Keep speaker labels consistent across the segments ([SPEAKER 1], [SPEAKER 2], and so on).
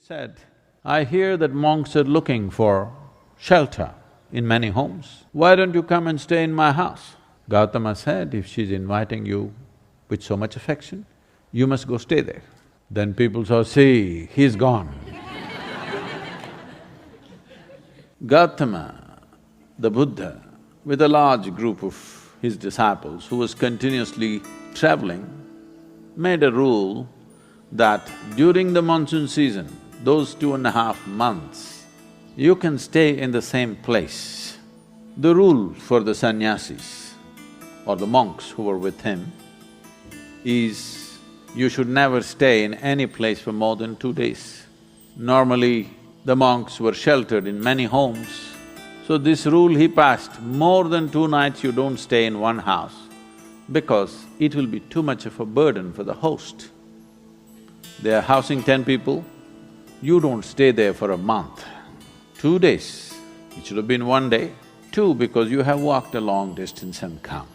[SPEAKER 1] said, I hear that monks are looking for shelter in many homes. Why don't you come and stay in my house? Gautama said, if she's inviting you with so much affection, you must go stay there. Then people saw, see, he's gone. Gautama, the Buddha, with a large group of his disciples who was continuously traveling, made a rule that during the monsoon season, those 2.5 months, you can stay in the same place. The rule for the sannyasis or the monks who were with him is you should never stay in any place for more than 2 days. Normally, the monks were sheltered in many homes, so this rule he passed, more than 2 nights you don't stay in one house because it will be too much of a burden for the host. They are housing 10 people, you don't stay there for a month. 2 days, it should have been 1 day. 2, because you have walked a long distance and come,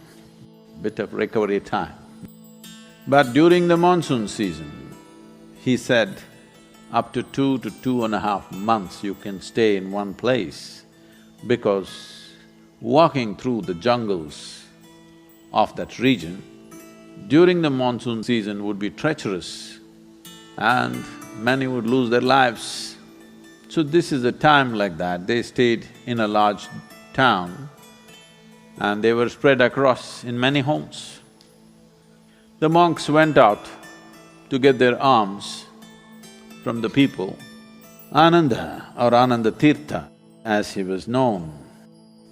[SPEAKER 1] bit of recovery time. But during the monsoon season, he said, up to 2 to 2.5 months you can stay in one place because walking through the jungles of that region during the monsoon season would be treacherous and many would lose their lives. So this is a time like that, they stayed in a large town and they were spread across in many homes. The monks went out to get their alms from the people. Ananda or Ananda Tirtha, as he was known,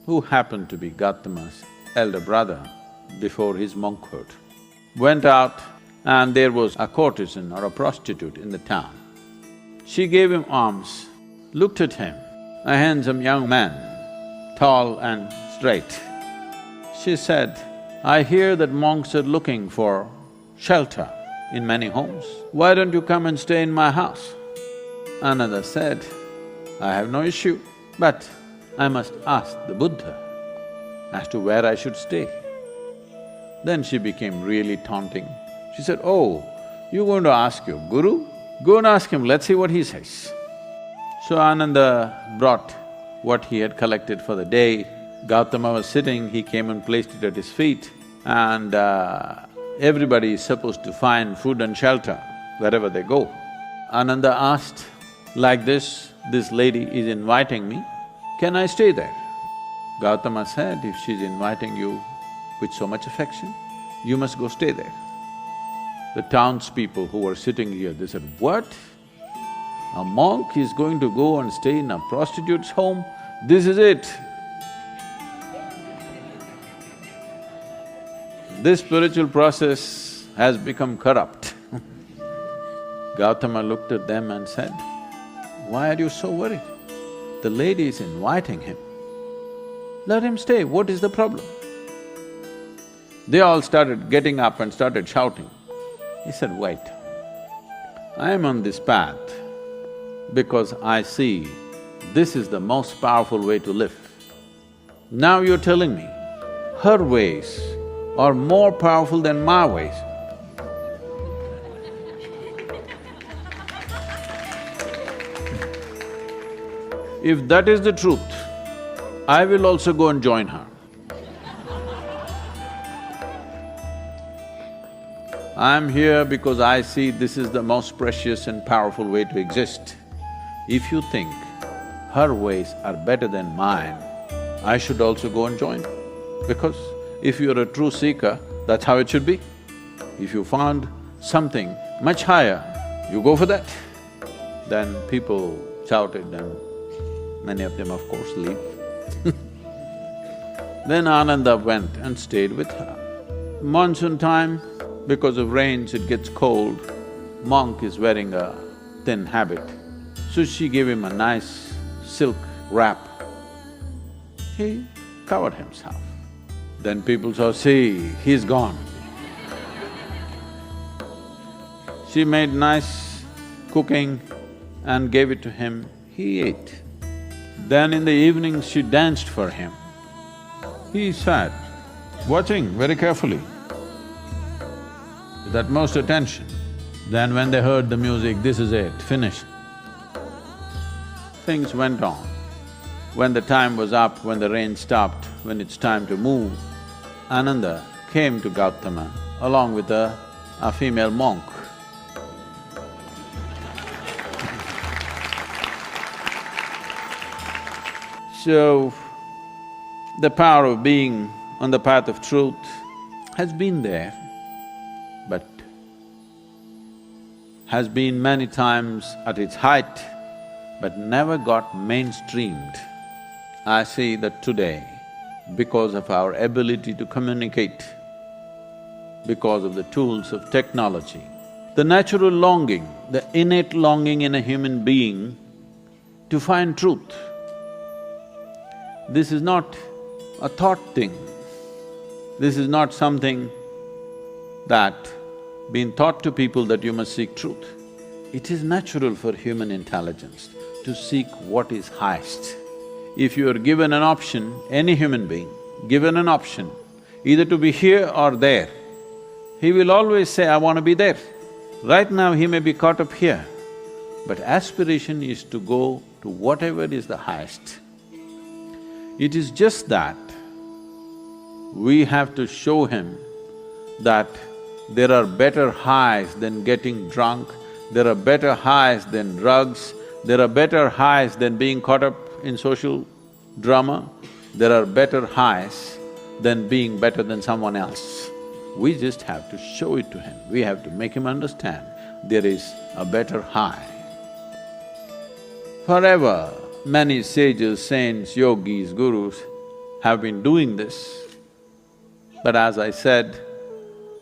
[SPEAKER 1] who happened to be Gautama's elder brother before his monkhood, went out and there was a courtesan or a prostitute in the town. She gave him alms, looked at him, a handsome young man, tall and straight. She said, I hear that monks are looking for shelter in many homes. Why don't you come and stay in my house? Ananda said, I have no issue, but I must ask the Buddha as to where I should stay. Then she became really taunting. She said, oh, you're going to ask your guru? Go and ask him, let's see what he says. So Ananda brought what he had collected for the day. Gautama was sitting, he came and placed it at his feet, and everybody is supposed to find food and shelter wherever they go. Ananda asked, like this lady is inviting me, can I stay there? Gautama said, if she's inviting you with so much affection, you must go stay there. The townspeople who were sitting here, they said, what? A monk is going to go and stay in a prostitute's home? This is it. This spiritual process has become corrupt. Gautama looked at them and said, why are you so worried? The lady is inviting him. Let him stay, what is the problem? They all started getting up and started shouting. He said, wait, I am on this path because I see this is the most powerful way to live. Now you're telling me her ways are more powerful than my ways. If that is the truth, I will also go and join her. I'm here because I see this is the most precious and powerful way to exist. If you think her ways are better than mine, I should also go and join. Because if you're a true seeker, that's how it should be. If you found something much higher, you go for that. Then people shouted and many of them, of course, leave. Then Ananda went and stayed with her. Monsoon time, because of rains it gets cold, monk is wearing a thin habit. So she gave him a nice silk wrap. He covered himself. Then people saw, see, he's gone. She made nice cooking and gave it to him, he ate. Then in the evening she danced for him. He sat, watching very carefully, with utmost attention. Then when they heard the music, this is it, finished. things went on. When the time was up, when the rain stopped, when it's time to move, Ananda came to Gautama along with a female monk. So, the power of being on the path of truth has been there, but has been many times at its height, but never got mainstreamed. I see that today, because of our ability to communicate, because of the tools of technology, the natural longing, the innate longing in a human being to find truth, this is not a thought thing. This is not something that been taught to people that you must seek truth. It is natural for human intelligence to seek what is highest. If you are given an option, any human being, given an option, either to be here or there, he will always say, I want to be there. Right now he may be caught up here, but aspiration is to go to whatever is the highest. It is just that we have to show him that there are better highs than getting drunk, there are better highs than drugs, there are better highs than being caught up in social drama, there are better highs than being better than someone else. We just have to show it to him, we have to make him understand there is a better high. Forever, many sages, saints, yogis, gurus have been doing this, but as I said,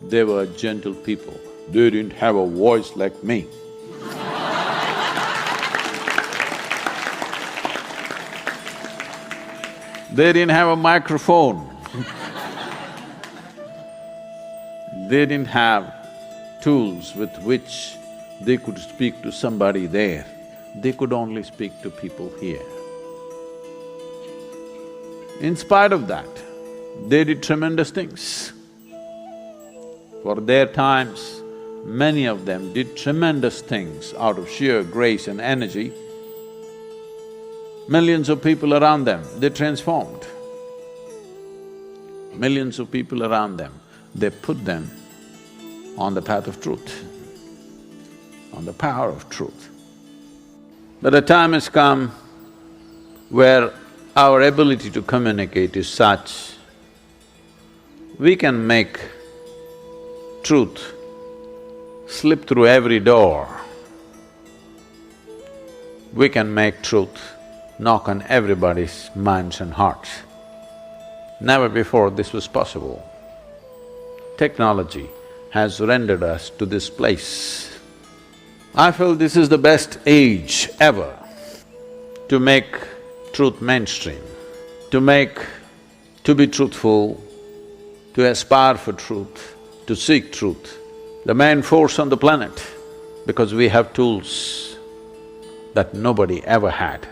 [SPEAKER 1] they were gentle people. They didn't have a voice like me. They didn't have a microphone. They didn't have tools with which they could speak to somebody there. They could only speak to people here. In spite of that, they did tremendous things. For their times, many of them did tremendous things out of sheer grace and energy. Millions of people around them, they transformed. Millions of people around them, they put them on the path of truth, on the power of truth. But a time has come where our ability to communicate is such, we can make truth slip through every door. We can make truth knock on everybody's minds and hearts. Never before this was possible. Technology has rendered us to this place. I feel this is the best age ever to make truth mainstream, to be truthful, to aspire for truth, to seek truth, the main force on the planet, because we have tools that nobody ever had.